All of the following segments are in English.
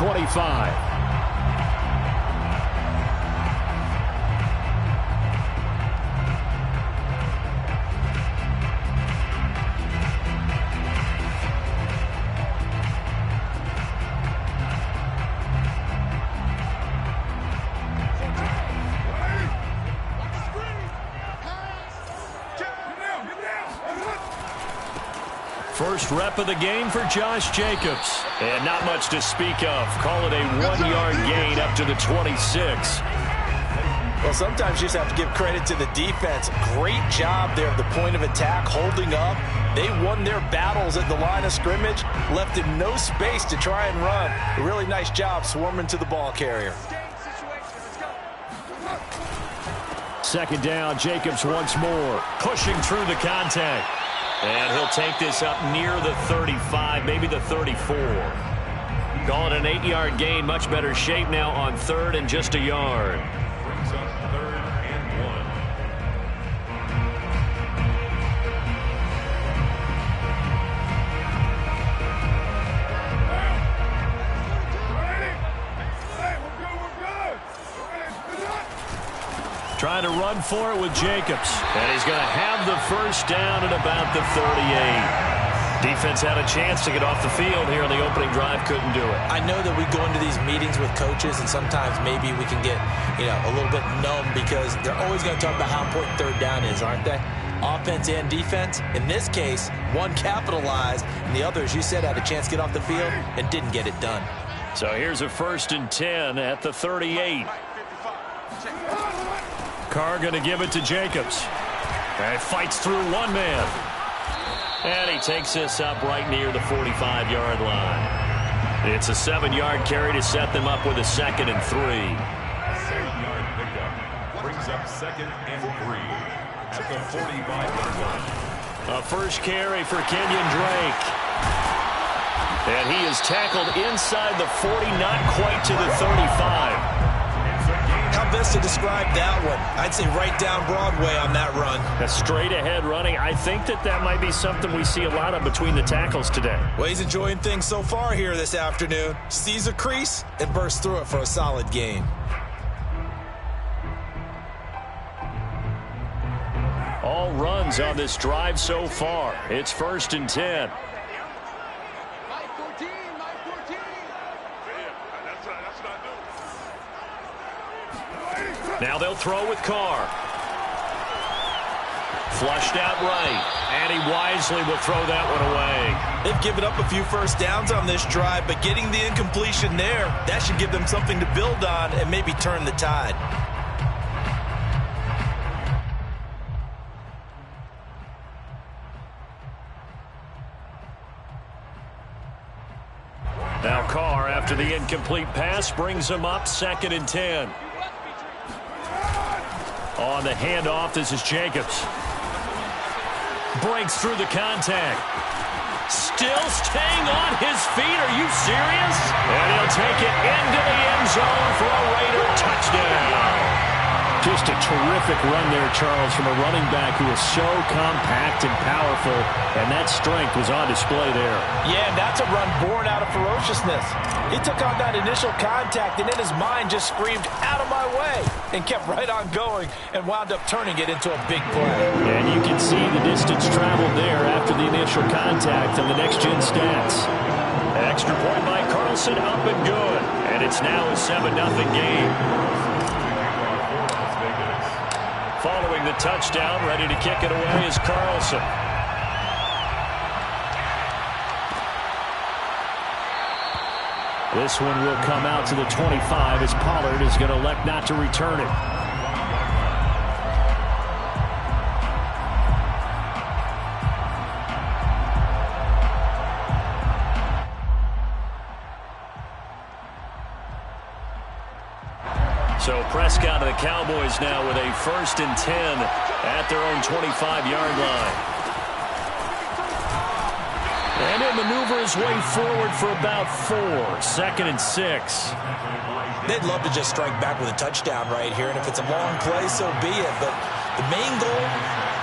25. First rep of the game for Josh Jacobs. And not much to speak of. Call it a 1-yard gain up to the 26. Well, sometimes you just have to give credit to the defense. Great job there at the point of attack, holding up. They won their battles at the line of scrimmage, left him no space to try and run. A really nice job swarming to the ball carrier. Second down, Jacobs once more. Pushing through the contact. And he'll take this up near the 35, maybe the 34. Call it an 8-yard gain. Much better shape now on third and just a yard. Brings up 3rd and 1. Trying to run for it with Jacobs. And he's going to have the first down at about the 38. Defense had a chance to get off the field here on the opening drive. Couldn't do it. I know that we go into these meetings with coaches, and sometimes maybe we can get, a little bit numb because they're always going to talk about how important third down is, aren't they? Offense and defense. In this case, one capitalized, and the other, as you said, had a chance to get off the field and didn't get it done. So here's a 1st and 10 at the 38. Carr going to give it to Jacobs. And fights through one man. And he takes this up right near the 45-yard line. It's a 7-yard carry to set them up with a 2nd and 3. 7-yard pickup brings up 2nd and 3 at the 45-yard line. A first carry for Kenyon Drake. And he is tackled inside the 40, not quite to the 35. How best to describe that one? I'd say right down Broadway on that run. A straight-ahead running. I think that might be something we see a lot of between the tackles today. Well, he's enjoying things so far here this afternoon. Sees a crease and bursts through it for a solid gain. All runs on this drive so far. It's 1st and 10. Now they'll throw with Carr. Flushed out right. And he wisely will throw that one away. They've given up a few first downs on this drive, but getting the incompletion there, that should give them something to build on and maybe turn the tide. Now Carr, after the incomplete pass, brings him up 2nd and 10. On the handoff, this is Jacobs. Breaks through the contact. Still staying on his feet. Are you serious? And he'll take it into the end zone for a Raider touchdown. Just a terrific run there, Charles, from a running back who is so compact and powerful, and that strength was on display there. Yeah, that's a run born out of ferociousness. He took on that initial contact, and in his mind just screamed, "Out of my way," and kept right on going and wound up turning it into a big play. And you can see the distance traveled there after the initial contact on the next-gen stats. Extra point by Carlson, up and good. And it's now a 7-0 game. Following the touchdown, ready to kick it away is Carlson. This one will come out to the 25 as Pollard is going to elect not to return it. So Prescott and the Cowboys now with a 1st and 10 at their own 25-yard line. And he'll maneuver his way forward for about 4. 2nd and 6. They'd love to just strike back with a touchdown right here, and if it's a long play, so be it. But the main goal,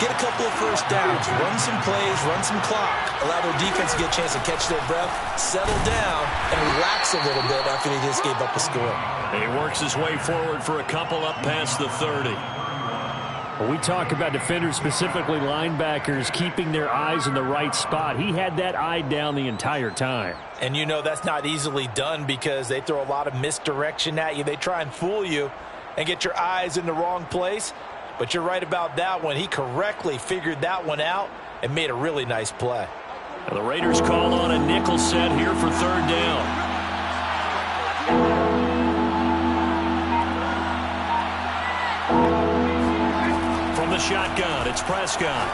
get a couple of first downs, run some plays, run some clock, allow their defense to get a chance to catch their breath, settle down, and relax a little bit after they just gave up a score. He works his way forward for a couple up past the 30. Well, we talk about defenders, specifically linebackers, keeping their eyes in the right spot. He had that eye down the entire time. And you know that's not easily done because they throw a lot of misdirection at you. They try and fool you and get your eyes in the wrong place. But you're right about that one. He correctly figured that one out and made a really nice play. Now the Raiders call on a nickel set here for third down. From the shotgun, it's Prescott.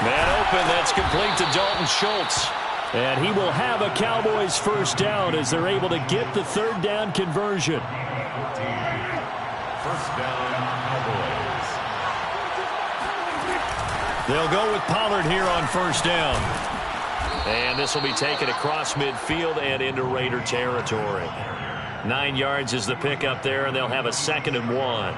Man open, that's complete to Dalton Schultz. And he will have a Cowboys first down as they're able to get the third down conversion. First down, Cowboys. They'll go with Pollard here on first down. And this will be taken across midfield and into Raider territory. 9 yards is the pickup there, and they'll have a 2nd and 1.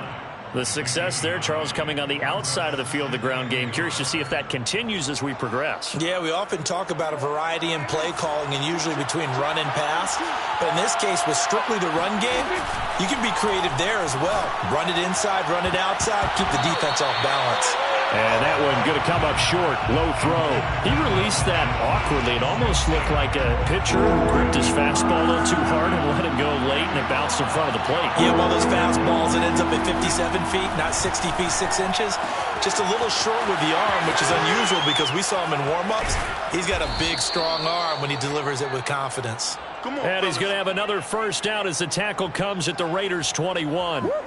The success there, Charles, coming on the outside of the field, the ground game. Curious to see if that continues as we progress. Yeah, we often talk about a variety in play calling and usually between run and pass. But in this case, with strictly the run game, you can be creative there as well. Run it inside, run it outside, keep the defense off balance. And that one going to come up short, low throw. He released that awkwardly. It almost looked like a pitcher who gripped his fastball a little too hard and let it go late, and it bounced in front of the plate. Yeah, one of those fastballs, it ends up at 57 feet, not 60 feet, 6 inches. Just a little short with the arm, which is unusual because we saw him in warm-ups. He's got a big, strong arm when he delivers it with confidence. And he's going to have another first down as the tackle comes at the Raiders' 21. That's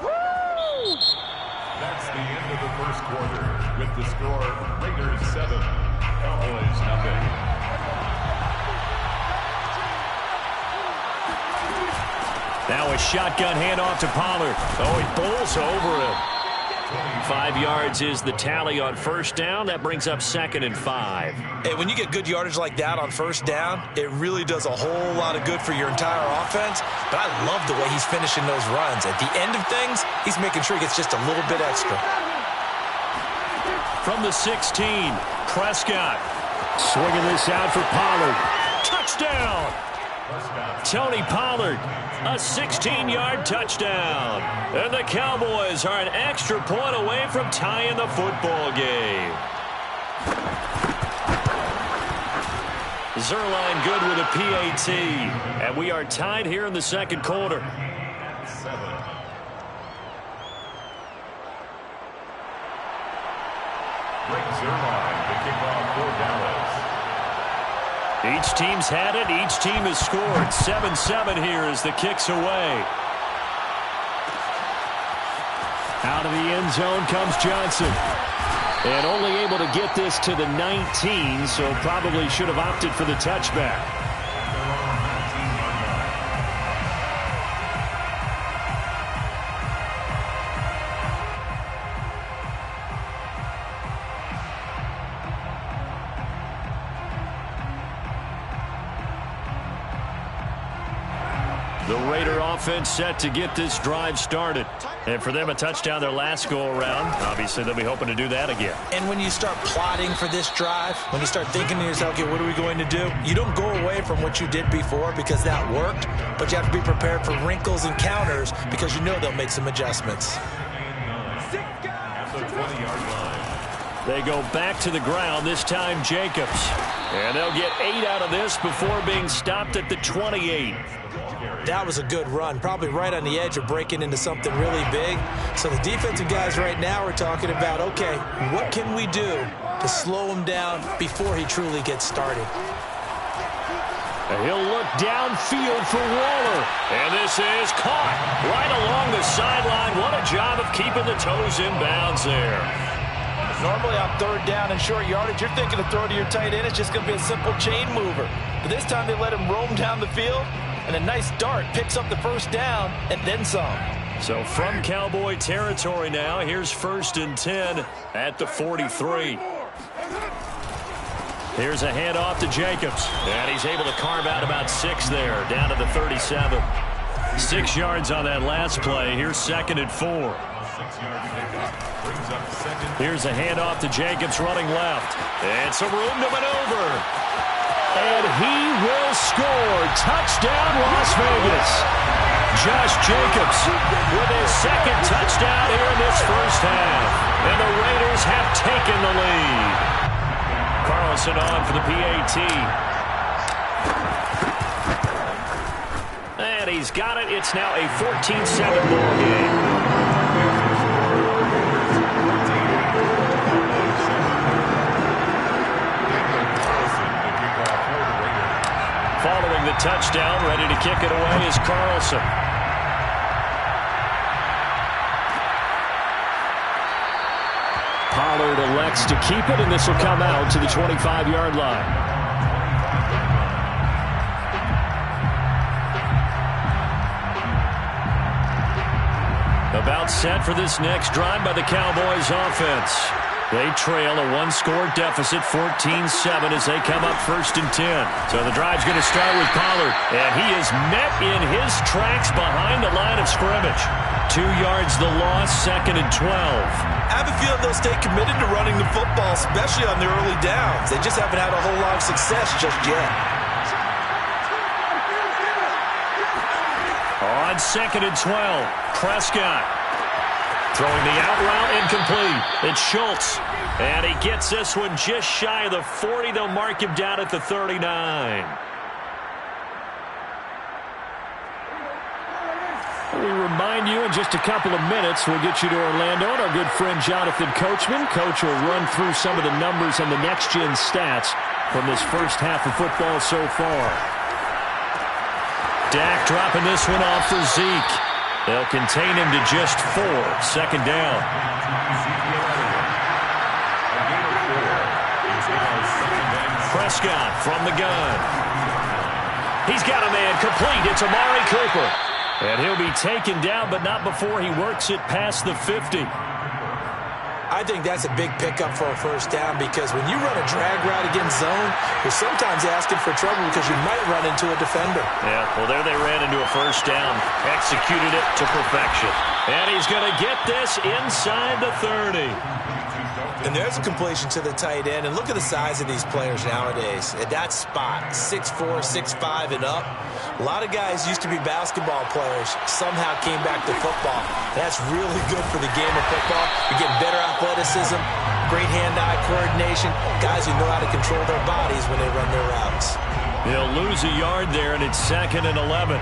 the end of the first quarter. With the score, Raiders 7, Cowboys 0. Now a shotgun handoff to Pollard. Oh, he bowls over him. 5 yards is the tally on first down. That brings up 2nd and 5. Hey, when you get good yardage like that on first down, it really does a whole lot of good for your entire offense. But I love the way he's finishing those runs. At the end of things, he's making sure he gets just a little bit extra. From the 16, Prescott swinging this out for Pollard. Touchdown! Tony Pollard, a 16-yard touchdown. And the Cowboys are an extra point away from tying the football game. Zerline good with a PAT. And we are tied here in the second quarter. 7. Greg Zerline, the kickoff for Dallas. Each team's had it. Each team has scored. 7-7 here as the kick's away. Out of the end zone comes Johnson. And only able to get this to the 19, so probably should have opted for the touchback. The Raider offense set to get this drive started. And for them, a touchdown their last go-around. Obviously, they'll be hoping to do that again. And when you start plotting for this drive, when you start thinking to yourself, okay, what are we going to do? You don't go away from what you did before because that worked, but you have to be prepared for wrinkles and counters because you know they'll make some adjustments. At the 20-yard line. They go back to the ground, this time Jacobs. And they'll get 8 out of this before being stopped at the 28. That was a good run, probably right on the edge of breaking into something really big. So the defensive guys right now are talking about, okay, what can we do to slow him down before he truly gets started? He'll look downfield for Waller. And this is caught right along the sideline. What a job of keeping the toes in bounds there. Normally on third down and short yardage, you're thinking to throw to your tight end. It's just going to be a simple chain mover. But this time they let him roam down the field. And a nice dart picks up the first down and then some. So from Cowboy territory now, here's 1st and 10 at the 43. Here's a handoff to Jacobs. And he's able to carve out about 6 there, down to the 37. 6 yards on that last play. Here's 2nd and 4. 6-yard pickup. Brings up second. Here's a handoff to Jacobs running left. And some room to maneuver. And he will score. Touchdown, Las Vegas. Josh Jacobs with his second touchdown here in this first half. And the Raiders have taken the lead. Carlson on for the PAT. And he's got it. It's now a 14-7 ball game. Following the touchdown, ready to kick it away is Carlson. Pollard elects to keep it, and this will come out to the 25-yard line. About set for this next drive by the Cowboys offense. They trail a one-score deficit, 14-7, as they come up 1st and 10. So the drive's going to start with Pollard, and he is met in his tracks behind the line of scrimmage. 2 yards the loss, 2nd and 12. I have a feeling they'll stay committed to running the football, especially on the early downs. They just haven't had a whole lot of success just yet. On 2nd and 12, Prescott throwing the out route incomplete. It's Schultz, and he gets this one just shy of the 40. They'll mark him down at the 39. We remind you in just a couple of minutes we'll get you to Orlando and our good friend Jonathan Coachman. Coach will run through some of the numbers and the next-gen stats from this first half of football so far. Dak dropping this one off for Zeke. They'll contain him to just 4. 2nd down. Prescott from the gun. He's got a man complete. It's Amari Cooper. And he'll be taken down, but not before he works it past the 50. I think that's a big pickup for a first down, because when you run a drag route against zone, you're sometimes asking for trouble because you might run into a defender. Yeah, well, there they ran into a first down. Executed it to perfection. And he's going to get this inside the 30. And there's a completion to the tight end. And look at the size of these players nowadays. At that spot, 6'4", 6'5", and up. A lot of guys used to be basketball players, somehow came back to football. That's really good for the game of football. You're getting better athleticism, great hand-eye coordination, guys who know how to control their bodies when they run their routes. He'll lose a yard there, and it's 2nd and 11.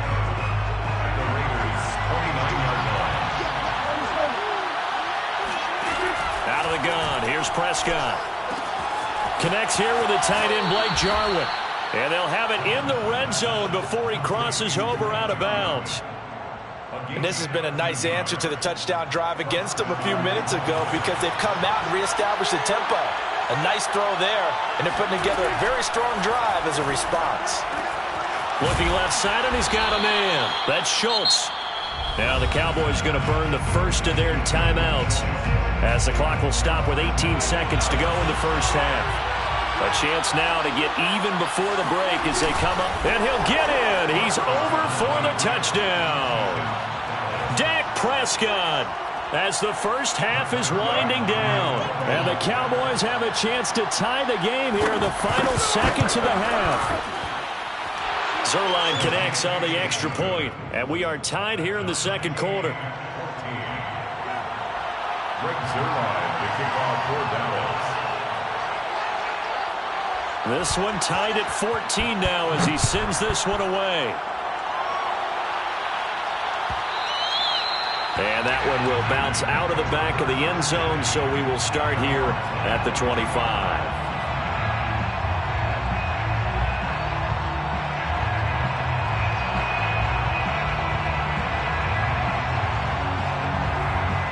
Out of the gun, here's Prescott. Connects here with the tight end, Blake Jarwin. And they'll have it in the red zone before he crosses over out of bounds. And this has been a nice answer to the touchdown drive against them a few minutes ago, because they've come out and reestablished the tempo. A nice throw there, and they're putting together a very strong drive as a response. Looking left side, and he's got a man. That's Schultz. Now the Cowboys going to burn the first of their timeouts, as the clock will stop with 18 seconds to go in the first half. A chance now to get even before the break as they come up. And he'll get in. He's over for the touchdown. Dak Prescott, as the first half is winding down. And the Cowboys have a chance to tie the game here in the final seconds of the half. Zerline connects on the extra point, and we are tied here in the second quarter. Greg Zerline, the kickoff for Dallas. This one tied at 14 now as he sends this one away. And that one will bounce out of the back of the end zone, so we will start here at the 25.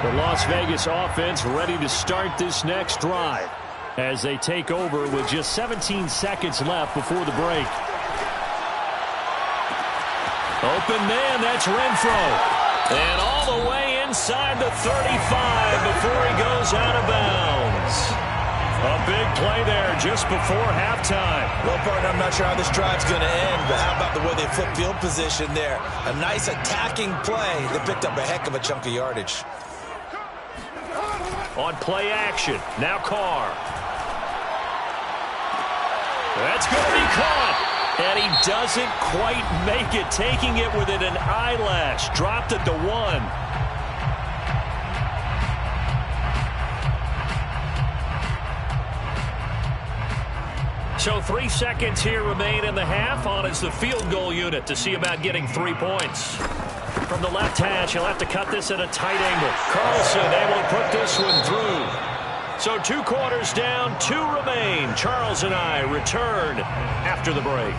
The Las Vegas offense ready to start this next drive as they take over with just 17 seconds left before the break. Open man, that's Renfro. And all the way inside the 35 before he goes out of bounds. A big play there just before halftime. Well, partner, I'm not sure how this drive's going to end, but how about the way they flip field position there? A nice attacking play that picked up a heck of a chunk of yardage. on play action. Now Carr. That's going to be caught. And he doesn't quite make it, taking it within an eyelash. Dropped it to 1. So 3 seconds here remain in the half. On is the field goal unit to see about getting 3 points. From the left hash, he'll have to cut this at a tight angle. Carlson able to put this one through. So 2 quarters down, 2 remain. Charles and I return after the break.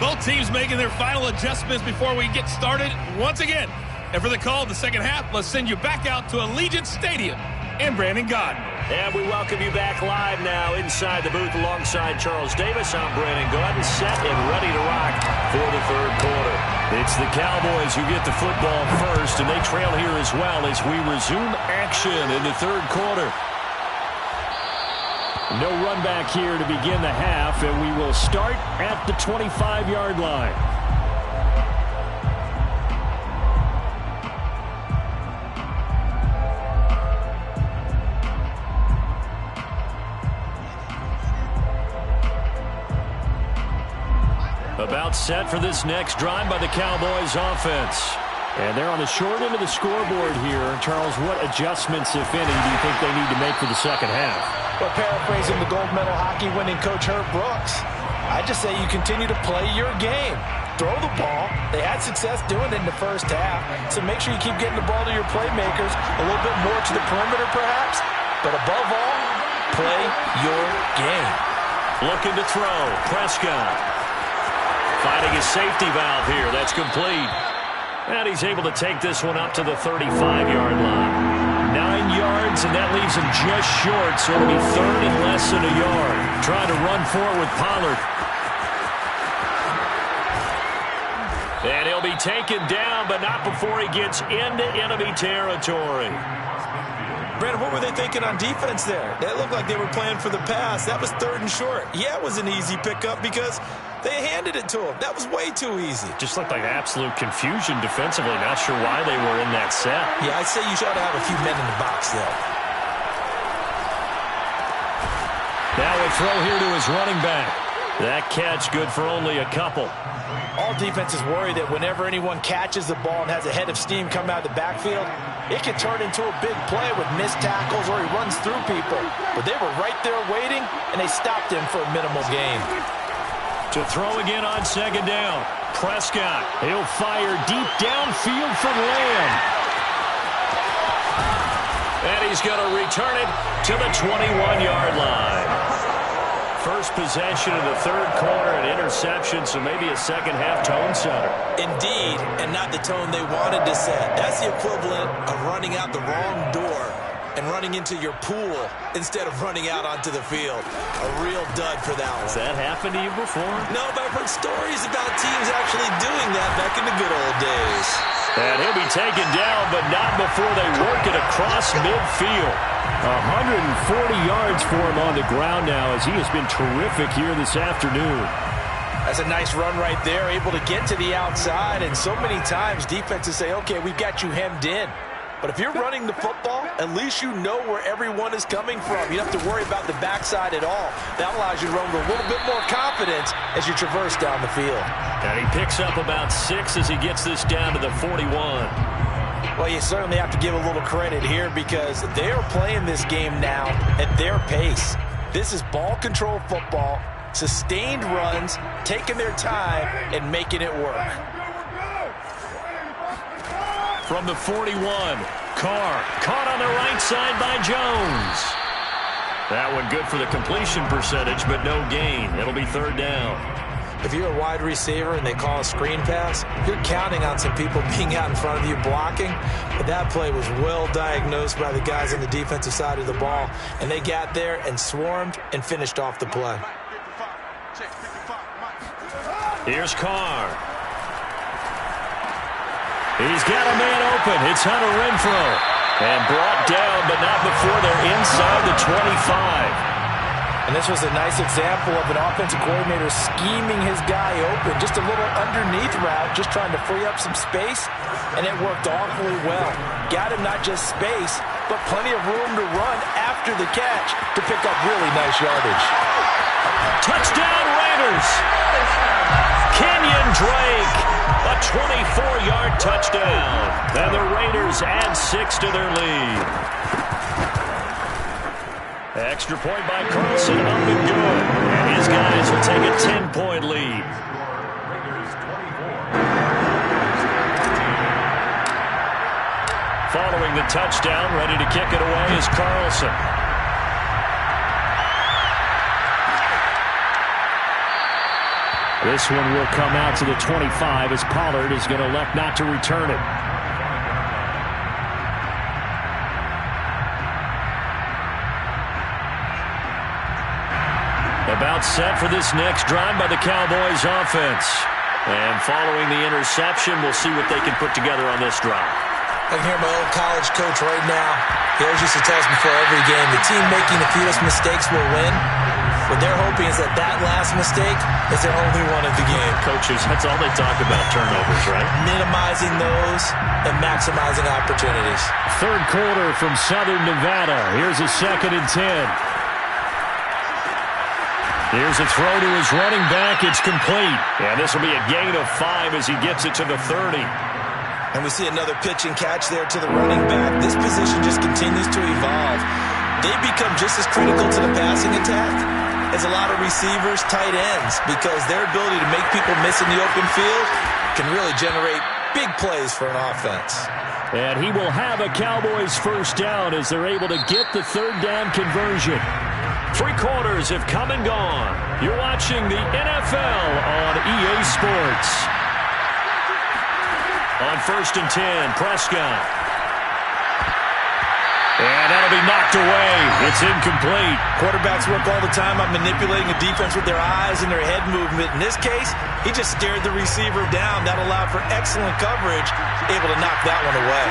Both teams making their final adjustments before we get started once again. And for the call of the second half, let's send you back out to Allegiant Stadium in Brandon Gaudin. And we welcome you back live now inside the booth alongside Charles Davis. I'm Brandon Gaudin, set and ready to rock for the third quarter. It's the Cowboys who get the football first, and they trail here as well as we resume action in the third quarter. No run back here to begin the half, and we will start at the 25-yard line. About set for this next drive by the Cowboys offense. And they're on the short end of the scoreboard here. Charles, what adjustments, if any, do you think they need to make for the second half? Well, paraphrasing the gold medal hockey winning coach Herb Brooks, I just say you continue to play your game. Throw the ball. They had success doing it in the first half, so make sure you keep getting the ball to your playmakers, a little bit more to the perimeter perhaps, but above all, play your game. Looking to throw. Prescott finding his safety valve here. That's complete. And he's able to take this one up to the 35-yard line. 9 yards, and that leaves him just short, so it'll be third and less than a yard. Trying to run forward with Pollard. And he'll be taken down, but not before he gets into enemy territory. Brandon, what were they thinking on defense there? That looked like they were playing for the pass. That was third and short. Yeah, it was an easy pickup because they handed it to him. That was way too easy. Just looked like absolute confusion defensively. Not sure why they were in that set. Yeah, I'd say you should have a few men in the box there. Now a throw here to his running back. That catch good for only a couple. All defenses worry that whenever anyone catches the ball and has a head of steam come out of the backfield, it can turn into a big play with missed tackles or he runs through people. But they were right there waiting, and they stopped him for a minimal gain. To throw again on second down. Prescott, he'll fire deep downfield for Lamb. And he's going to return it to the 21-yard line. First possession of the third quarter, an interception, so maybe a second-half tone setter. Indeed, and not the tone they wanted to set. That's the equivalent of running out the wrong door and running into your pool instead of running out onto the field. A real dud for that one. Has that happened to you before? No, but I've heard stories about teams actually doing that back in the good old days. And he'll be taken down, but not before they work it across midfield. 140 yards for him on the ground now as he has been terrific here this afternoon. That's a nice run right there, able to get to the outside, and so many times defenses say, okay, we've got you hemmed in. But if you're running the football, at least you know where everyone is coming from. You don't have to worry about the backside at all. That allows you to run with a little bit more confidence as you traverse down the field. And he picks up about 6 as he gets this down to the 41. Well, you certainly have to give a little credit here because they are playing this game now at their pace. This is ball control football, sustained runs, taking their time and making it work. From the 41, Carr caught on the right side by Jones. That one good for the completion percentage, but no gain. It'll be third down. If you're a wide receiver and they call a screen pass, you're counting on some people being out in front of you blocking. But that play was well diagnosed by the guys on the defensive side of the ball, and they got there and swarmed and finished off the play. Here's Carr. He's got a man open. It's Hunter Renfrow. And brought down, but not before they're inside the 25. And this was a nice example of an offensive coordinator scheming his guy open. Just a little underneath route, just trying to free up some space, and it worked awfully well. Got him not just space, but plenty of room to run after the catch to pick up really nice yardage. Touchdown Raiders! Kenyon Drake, a 24-yard touchdown. And the Raiders add 6 to their lead. Extra point by Carlson, up and good. And his guys will take a 10-point lead. Following the touchdown, ready to kick it away is Carlson. This one will come out to the 25 as Pollard is going to elect not to return it. About set for this next drive by the Cowboys offense. And following the interception, we'll see what they can put together on this drive. I can hear my old college coach right now. He always used to tell us before every game, the team making the fewest mistakes will win. What they're hoping is that last mistake is their only one of the game. Coaches, that's all they talk about, turnovers, right? Minimizing those and maximizing opportunities. Third quarter from Southern Nevada. Here's a 2nd and 10. Here's a throw to his running back. It's complete. And this will be a gain of 5 as he gets it to the 30. And we see another pitch and catch there to the running back. This position just continues to evolve. They become just as critical to the passing attack as a lot of receivers, tight ends, because their ability to make people miss in the open field can really generate big plays for an offense. And he will have a Cowboys first down as they're able to get the 3rd down conversion. 3 quarters have come and gone. You're watching the NFL on EA Sports. On 1st and 10, Prescott. And that'll be knocked away. It's incomplete. Quarterbacks work all the time on manipulating a defense with their eyes and their head movement. In this case, he just stared the receiver down. That allowed for excellent coverage, able to knock that one away.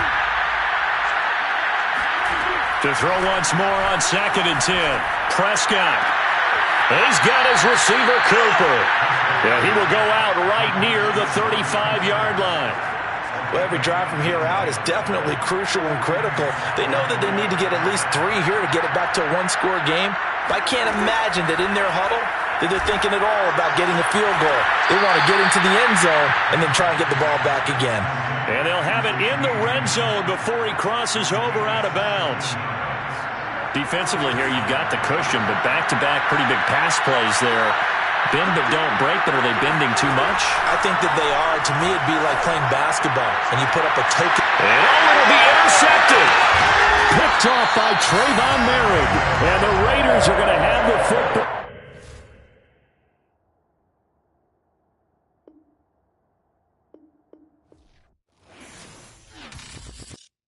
To throw once more on 2nd and 10. Prescott. He's got his receiver, Cooper. Yeah, he will go out right near the 35-yard line. Well, every drive from here out is definitely crucial and critical. They know that they need to get at least 3 here to get it back to a 1-score game. But I can't imagine that in their huddle that they're thinking at all about getting a field goal. They want to get into the end zone and then try and get the ball back again. And they'll have it in the red zone before he crosses over out of bounds. Defensively here, you've got the cushion, but back-to-back pretty big pass plays there. Bend but don't break, but are they bending too much? I think that they are. To me, it'd be like playing basketball, and you put up a token. And it'll be intercepted. Picked off by Trayvon Merritt. And the Raiders are going to have the football.